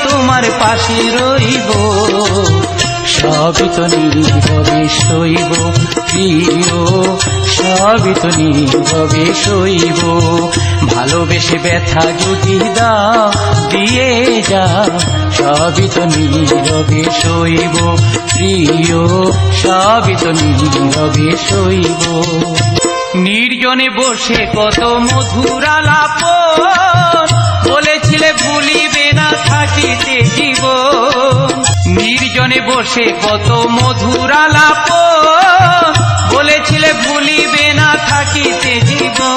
তোমার পাশে রইব, সবই তো নীরবে সইব প্রিয়, সবই তো নীরবে সইব। ভালোবেসে ব্যথা যদি দাও দিয়ে যাও, সবই তো নীরবে সইব প্রিয়, সবই তো নীরবে সইব। নির্জনে বসে কত মধুর আলাপন, বলেছিলে ভুলিবে না থাকিতে জীবন। নির্জনে বসে কত মধুর আলাপন, বলেছিলে ভুলিবে না থাকিতে জীবন।